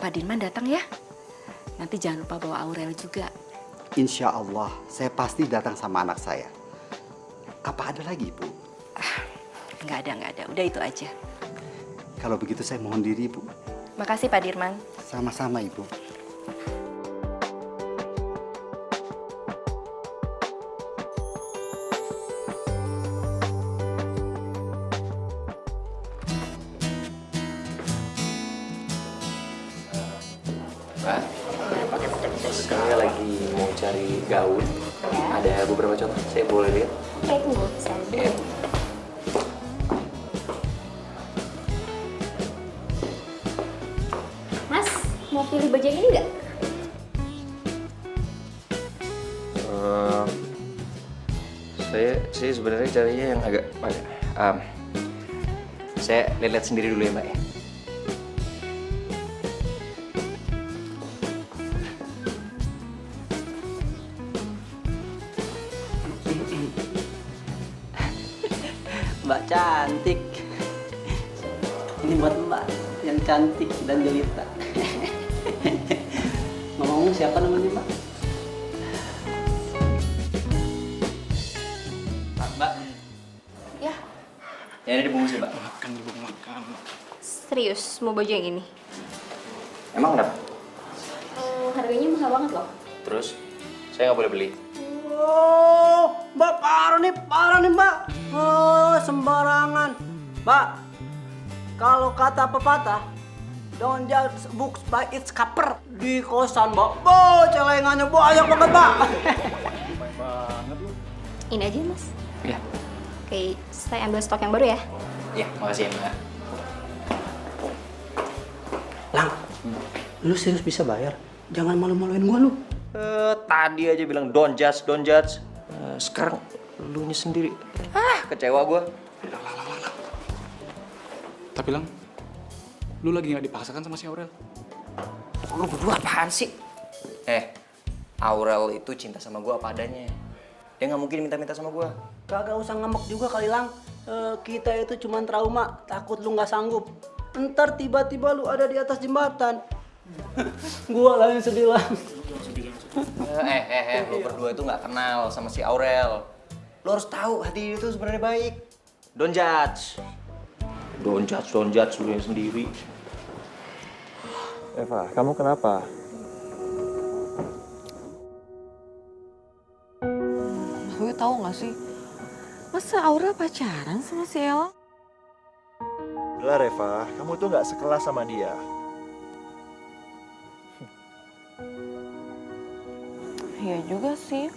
Pak Dirman datang ya. Nanti jangan lupa bawa Aurel juga. Insya Allah, saya pasti datang sama anak saya. Apa ada lagi, Bu? Nggak ada. Udah itu aja. Kalau begitu saya mohon diri, Bu. Makasih Pak Dirman. Sama-sama, Ibu. Mbak, saya lagi mau cari gaun. Ada beberapa contoh, saya boleh lihat? Oke, tunggu. Saya Mas, mau pilih baju yang ini nggak? Saya sebenarnya carinya yang agak saya lihat sendiri dulu ya Mbak ya. Mbak cantik. Ini buat Mbak yang cantik dan jelita. Ngomong siapa namanya Mbak? Mbak. Ya, Ya ini dibungkus ya Mbak. Makan ibu makan. serius mau baju yang ini? Emang kenapa? Harganya mahal banget loh. Terus saya nggak boleh beli. Oh, Mbak parah nih Mbak. Oh, sembarangan. Mbak, kalau kata pepatah, don't judge books by its cover. Di kosan Mbak, celengannya banyak banget Mbak. Ini aja mas. Iya. Oke, saya ambil stok yang baru ya. Iya, makasih ya Mbak. Lang, lu serius bisa bayar? Jangan malu-maluin gua lu. Tadi aja bilang don't judge. Sekarang lu nya sendiri. Kecewa gua. Tapi Lang, lu lagi nggak dipaksakan sama si Aurel? Lu berdua apaan sih? Aurel itu cinta sama gua apa adanya. Dia nggak mungkin minta-minta sama gua. Kagak usah ngambek juga kali Lang. Kita itu cuma trauma, takut lu nggak sanggup. Ntar tiba-tiba lu ada di atas jembatan. Gua lah yang sedih Lang. Lu berdua itu nggak kenal sama si Aurel. Lu harus tahu hati dia itu sebenarnya baik. Don't judge lu yang sendiri. Eva, kamu kenapa? Gue tahu nggak sih, masa Aura pacaran sama si Ella? Udah Reva, kamu tuh nggak sekelas sama dia. Iya juga sih.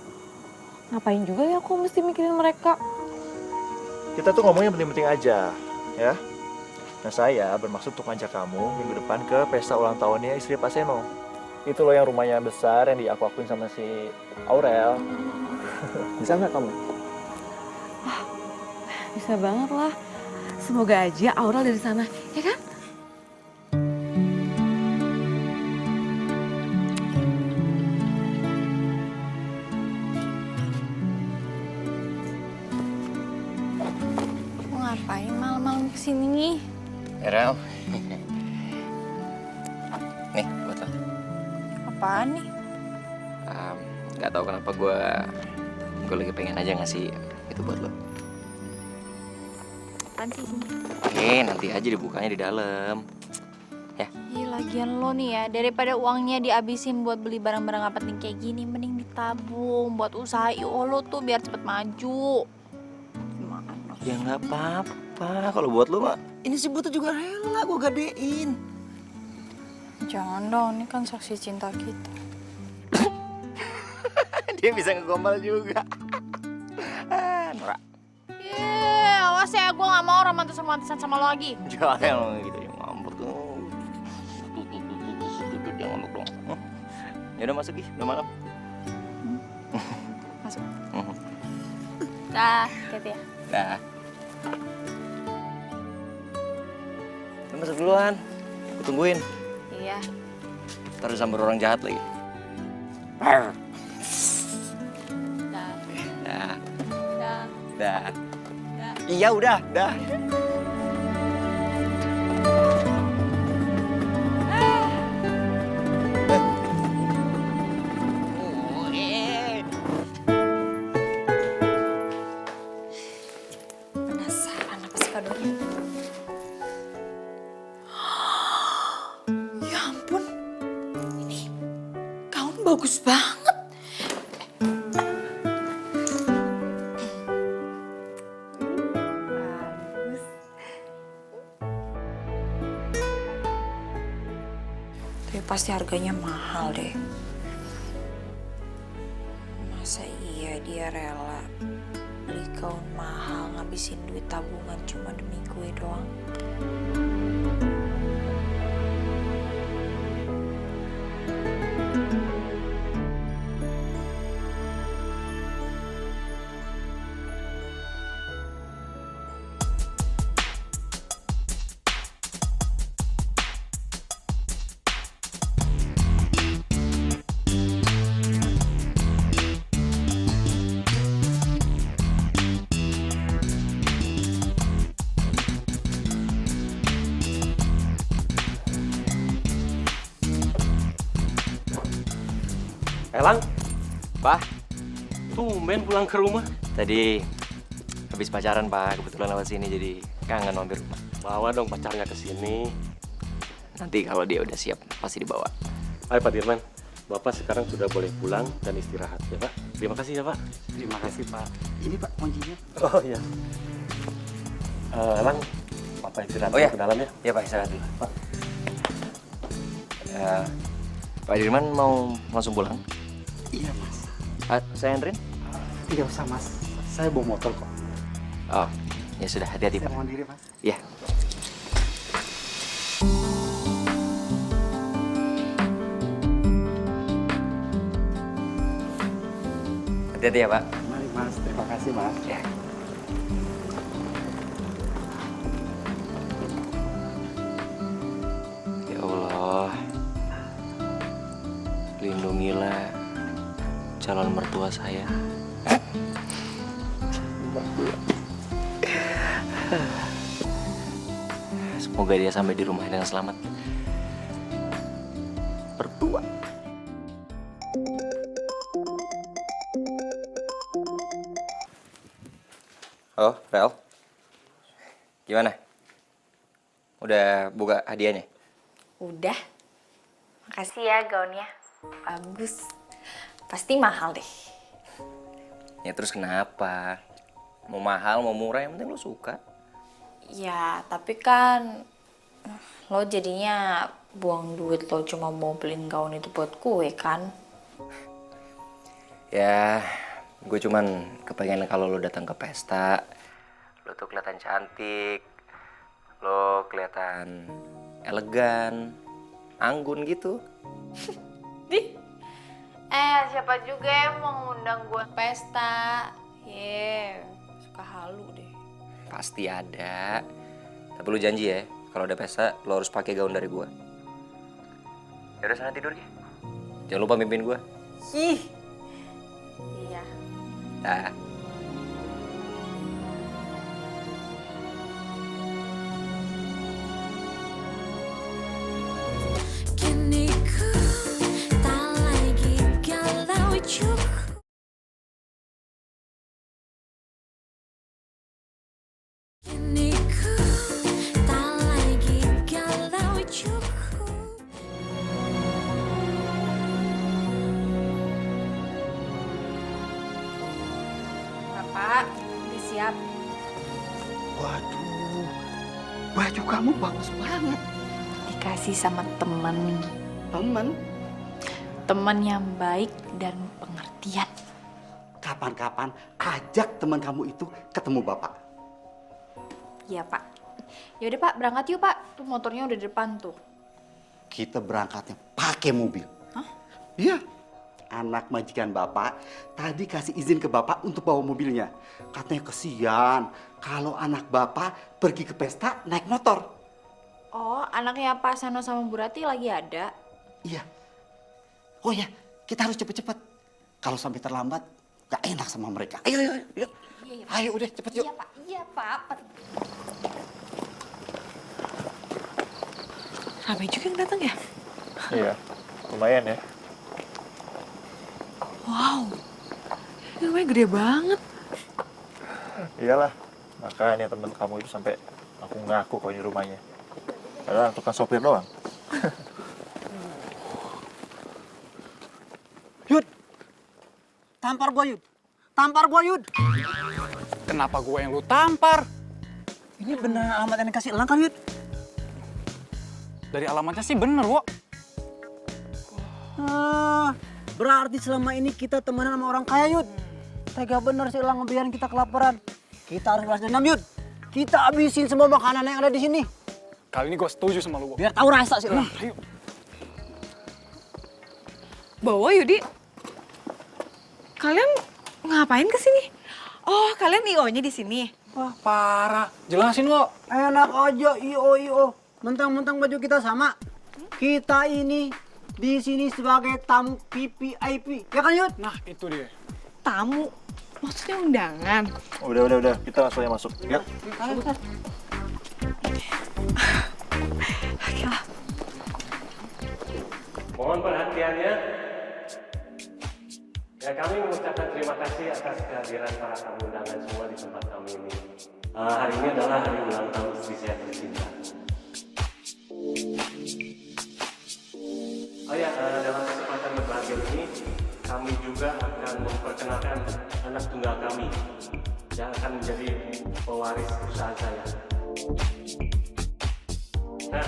Ngapain juga ya aku mesti mikirin mereka? Kita tuh ngomongnya penting-penting aja, ya. Nah saya bermaksud untuk ngajak kamu minggu depan ke pesta ulang tahunnya istri Pak Seno. Itu loh yang rumahnya besar yang diaku-akuin sama si Aurel. Bisa nggak kamu? Bisa banget lah. Semoga aja Aurel dari sana, ya kan? Mau ngapain malam-malam kesini nih? Rel. Nih, buat lo. Apaan nih? Gak tau kenapa gue lagi pengen aja ngasih itu buat lo. Apaan sih ini? Oke, nanti aja dibukanya di dalam. Ya. Ih, lagian lo nih ya, daripada uangnya dihabisin buat beli barang-barang gak penting kayak gini, mending ditabung buat usaha IO lo tuh biar cepet maju. Gimana? Ya nggak apa-apa. Kalau buat lo mah, ini sih butuh juga rela gue gadein. Jangan dong, ini kan saksi cinta kita. Dia bisa ngegombal juga. Nora. Awas ya, gue gak mau romantis-romantisan sama lo lagi. Jangan gitu, yang ngambek tuh. Dia ngambek dong. Ya udah masuk, udah malam. Masuk. Dah, hati-hati ya. Dah. Lu masuk duluan. Gue tungguin. Iya. Ntar disambar orang jahat lagi. Dah. Dah. Dah. Dah. Dah. Iya udah. Penasaran apa sih kadonya? Ya ampun, ini gaun bagus banget. Bagus. Tapi pasti harganya mahal deh. Masa iya dia rela beli gaun mahal ngabisin duit tabungan cuma demi gue doang? Elang, Pak, tumben pulang ke rumah. tadi habis pacaran Pak, kebetulan lewat sini jadi kangen mampir rumah. Bawa dong pacarnya ke sini. Nanti kalau dia udah siap pasti dibawa. Hai Pak Dirman, Bapak sekarang sudah boleh pulang dan istirahat ya Pak. Terima kasih ya Pak. Terima kasih Pak. Ini Pak kuncinya. Oh iya. Elang, Bapak istirahat Oh, iya. ke dalam ya. Iya Pak, istirahat dulu. Pak. Ya, Pak Dirman mau langsung pulang? Iya Mas. Saya anterin? Tidak usah Mas. Saya bawa motor kok. Oh, ya sudah, hati-hati Saya Pak. mohon diri Mas. Iya. Hati-hati ya Pak. Mari Mas. Terima kasih Mas. Ya. Ya Allah, lindungilah calon mertua saya. Semoga dia sampai di rumah dengan selamat. Mertua. Oh, Rel. Gimana? Udah buka hadiahnya? Udah. Makasih ya gaunnya. Bagus. Pasti mahal deh. Ya terus kenapa? Mau mahal, mau murah, yang penting lo suka. Ya, tapi kan lo jadinya buang duit lo cuma mau beliin gaun itu buat gue kan? Ya, gue cuman kepengen kalau lo datang ke pesta, lo tuh kelihatan cantik, lo kelihatan elegan, anggun gitu. Siapa juga yang mau ngundang gue pesta? Suka halu deh. Pasti ada. Tapi lo janji ya, kalau ada pesta lo harus pakai gaun dari gue. Ya udah sana tidur ya. Jangan lupa mimpin gue. Iya. Dah. Kini ku tak lagi galau cukup. Kini ku tak lagi galau cukup. Bapak, udah siap. Waduh. Baju kamu bagus banget. Dikasih sama temen. Temen, Temen yang baik dan pengertian. kapan-kapan ajak teman kamu itu ketemu Bapak. Iya, Pak. Yaudah, Pak. Berangkat yuk, Pak. Tuh motornya udah di depan tuh. Kita berangkatnya pakai mobil. Hah? Iya. Anak majikan Bapak tadi kasih izin ke Bapak untuk bawa mobilnya. Katanya kesian kalau anak Bapak pergi ke pesta naik motor. Oh, anaknya Pak Sano sama Bu Rati lagi ada? Iya. Oh ya, kita harus cepet-cepet. Kalau sampai terlambat, gak enak sama mereka. Ayo, ayo, ayo. Iya, Ayo udah cepet yuk. Iya, Pak. Iya, Pak. Ramai juga yang datang ya? Iya, lumayan ya. Wow, ini rumahnya gede banget. Iyalah, makanya temen kamu itu sampai aku ngaku kalau ini rumahnya. Padahal tukang sopir doang. Yud, tampar gua Yud. Tampar gua Yud. Kenapa gue yang lu tampar? Ini bener alamat yang dikasih Elang kan Yud? Dari alamatnya sih bener, Wo. Berarti selama ini kita temenan sama orang kaya Yud. Tega bener sih Elang ngebiarin kita kelaparan. Kita harus balas dendam Yud. Kita habisin semua makanan yang ada di sini. Kali ini gue setuju sama lu, Wo. Biar tahu rasa sih Elang. Ayo. Bawa Yudi. Kalian ngapain ke sini? Oh, kalian IO-nya di sini. Wah, parah. Jelasin, Wo. Enak aja IO. Mentang-mentang baju kita sama. Kita ini di sini sebagai tamu VVIP. Ya kan Yud? Nah, itu dia. Tamu? Maksudnya undangan? Udah. Kita langsung aja masuk. Ya. Mohon perhatiannya. Ya, kami mengucapkan terima kasih atas kehadiran para tamu undangan semua di tempat kami ini. Hari ini adalah hari ulang tahun istri saya tercinta. Oh ya, dalam kesempatan berbahagia ini, kami juga akan memperkenalkan anak tunggal kami yang akan menjadi pewaris perusahaan saya. Nah,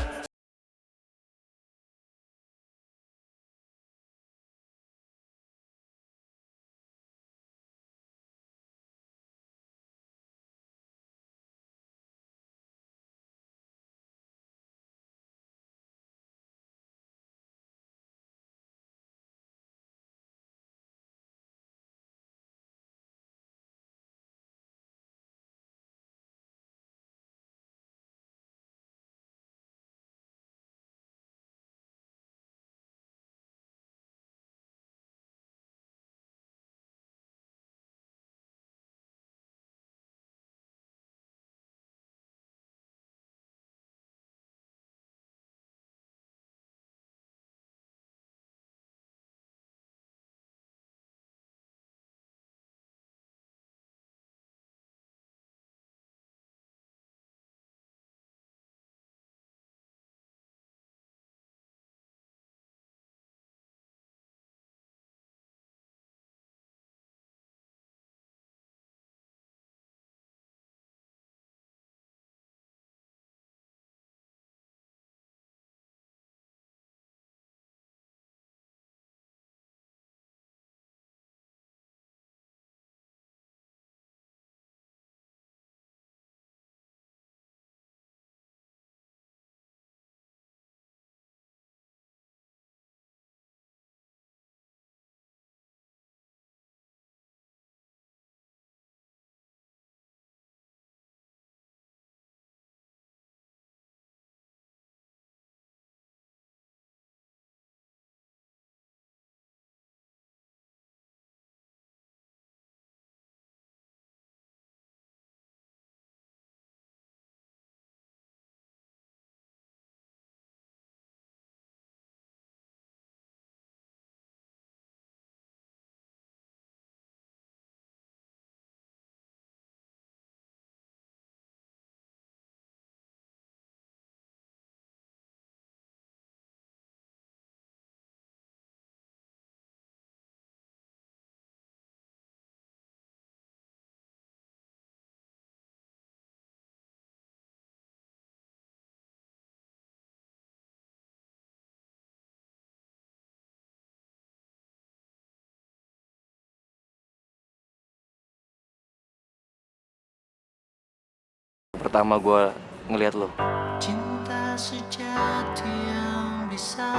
pertama gue ngelihat lo. Cinta sejati yang bisa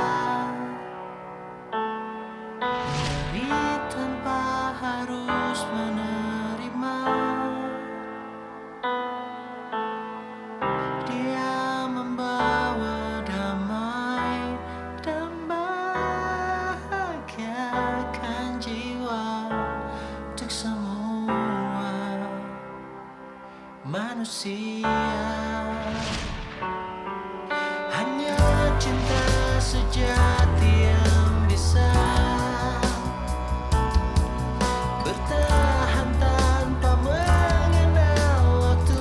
memberi tanpa harus menerima. Dia membawa damai dan bahagiakan jiwa untuk semua. dia. Hanya cinta sejati yang bisa bertahan tanpa mengenal waktu.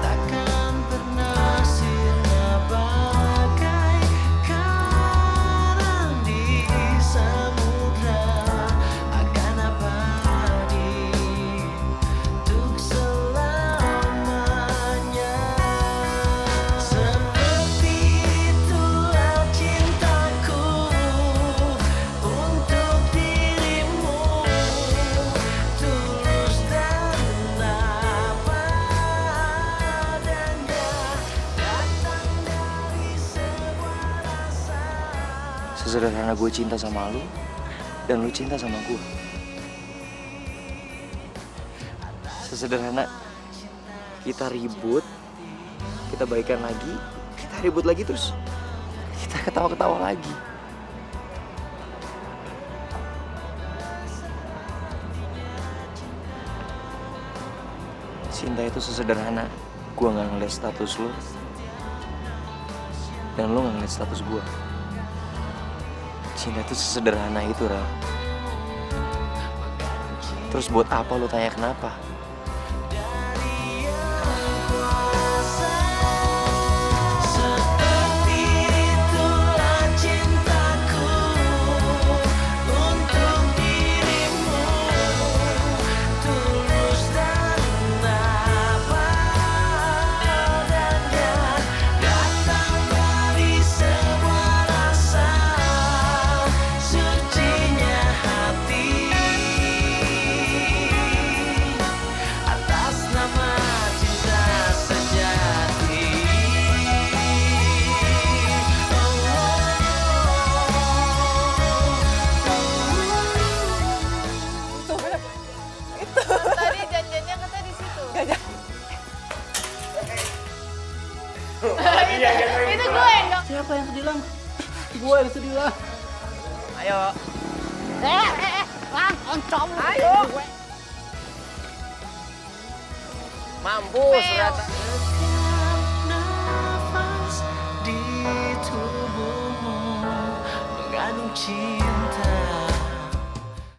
Takkan pernah sirna bagai karang di samudra, akan abadi untuk selamanya. Seperti itulah cintaku untuk dirimu, tulus dan apa adanya, datang dari sebuah rasa. Sesederhana gue cinta sama lu, dan lu cinta sama gue. Sesederhana kita ribut, kita baikan lagi, kita ribut lagi, terus kita ketawa-ketawa lagi. Cinta itu sesederhana gue nggak ngeliat status lu, dan lu nggak ngeliat status gue. Cinta itu sesederhana itu, Ra. Terus buat apa lu tanya kenapa? Seperti itulah cintaku untuk dirimu, tulus dan apa adanya, datang dari sebuah rasa sucinya hati, atas nama cinta sejati. Tadi janjiannya kata di situ. Itu gue yang dong. Siapa yang sedih, Lang? Gue yang sedih, Lang. Ayo. Lang, oncom. Ayo. Mampus ternyata. Nafas di tubuhmu mengandung cinta.